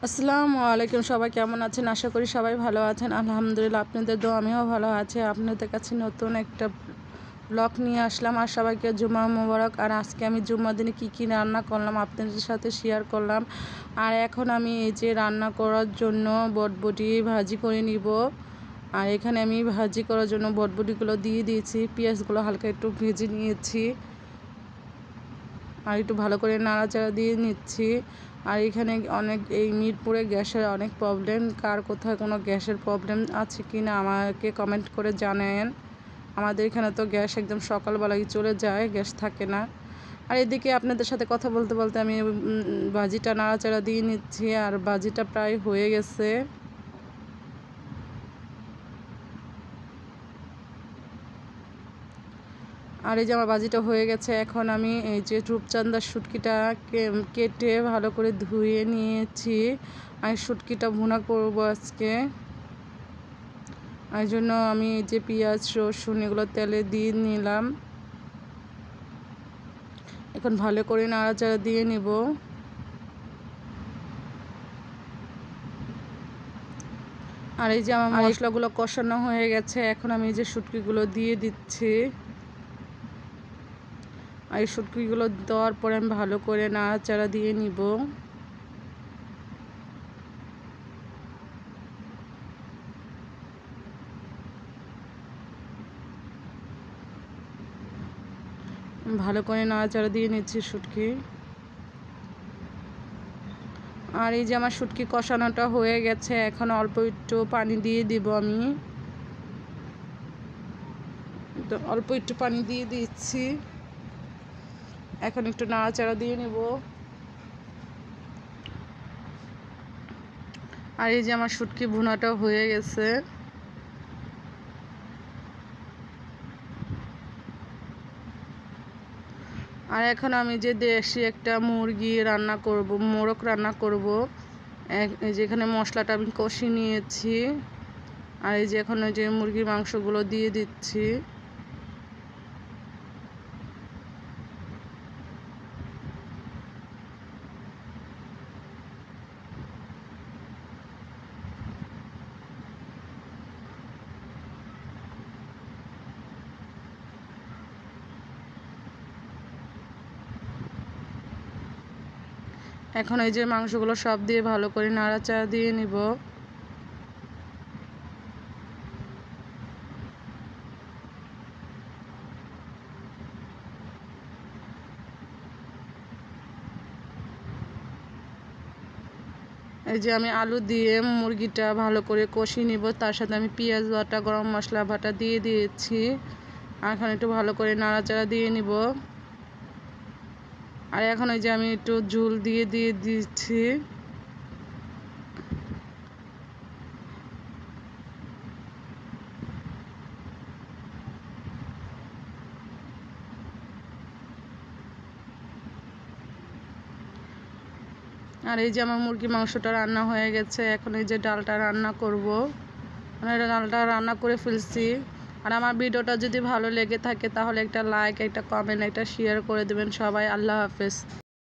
আসসালামু আলাইকুম। সবাই কেমন আছেন? আশা করি সবাই ভালো আছেন। আলহামদুলিল্লাহ, আপনাদের দোয়া আমিও ভালো আছি। আপনাদের কাছে নতুন একটা ব্লগ নিয়ে আসলাম। আর সবাইকে জুমা মোবারক। আর আজকে আমি জুম্মার দিনে কী রান্না করলাম আপনাদের সাথে শেয়ার করলাম। আর এখন আমি এই যে রান্না করার জন্য বটবটি ভাজি করে নিব। আর এখানে আমি ভাজি করার জন্য বটবটিগুলো দিয়ে দিয়েছি, পেঁয়াজগুলো হালকা একটু ভেজে নিয়েছি আর একটু ভালো করে নাড়াচাড়া দিয়ে নিচ্ছি। আর এখানে এই মিরপুরে গ্যাসের অনেক প্রবলেম। কার কোথায় কোনো গ্যাসের প্রবলেম আছে কি না আমাকে কমেন্ট করে জানান। আমাদের এখানে তো গ্যাস একদম সকালবেলায় চলে যায়, গ্যাস থাকে না। আর এদিকে আপনাদের সাথে কথা বলতে বলতে আমি ভাজিটা নাড়াচাড়া দিয়ে নিচ্ছি। আর ভাজিটা প্রায় হয়ে গেছে। আর এই যে আমার ভাজিটা হয়ে গেছে। এখন আমি এই যে রূপচাঁদার শুটকিটা কেটে ভালো করে ধুয়ে নিয়েছি। আর শুটকিটা ভুনা করব আজকে। এই জন্য আমি এই যে পেঁয়াজ রসুন এগুলো তেলে দিয়ে নিলাম। এখন ভালো করে নাড়াচাড়া দিয়ে নিব। আর এই যে আমার মশলাগুলো কষানো হয়ে গেছে। এখন আমি এই যে শুটকিগুলো দিয়ে দিচ্ছি। আর এই শুটকিগুলো দেওয়ার পরে আমি ভালো করে নাড়াচাড়া দিয়ে নিব। ভালো করে নাড়াচাড়া দিয়ে নিচ্ছি শুটকি। আর এই যে আমার শুটকি কষানোটা হয়ে গেছে। এখন অল্প একটু পানি দিয়ে দিব। আমি অল্প একটু পানি দিয়ে দিচ্ছি। এখন একটু নাড়াচাড়া দিয়ে নেব। আর এই যে আমার শুটকি ভুনাটা হয়ে গেছে। আর এখন আমি যে দেশি একটা মুরগি রান্না করব, মোরগ রান্না করব। যেখানে মশলাটা আমি কষিয়ে নিয়েছি। আর এই যে এখন ওই যে মুরগির মাংসগুলো দিয়ে দিচ্ছি। এখন এই যে মাংসগুলো সব দিয়ে ভালো করে নাড়াচাড়া দিয়ে নিব। এই যে আমি আলু দিয়ে মুরগিটা ভালো করে কষিয়ে নিব। তার সাথে আমি পেঁয়াজ বাটা গরম মশলা বাটা দিয়ে দিয়েছি। এখন একটু ভালো করে নাড়াচাড়া দিয়ে নিব। আর এখন ওই যে আমি একটু ঝোল দিয়ে দিচ্ছি। আর এই যে আমার মুরগি মাংসটা রান্না হয়ে গেছে। এখন এই যে ডালটা রান্না করব। মানে ডালটা রান্না করে ফেলছি। আর আমার ভিডিওটা যদি ভালো লেগে থাকে তাহলে একটা লাইক, একটা কমেন্ট, একটা শেয়ার করে দেবেন সবাই। আল্লাহ হাফেজ।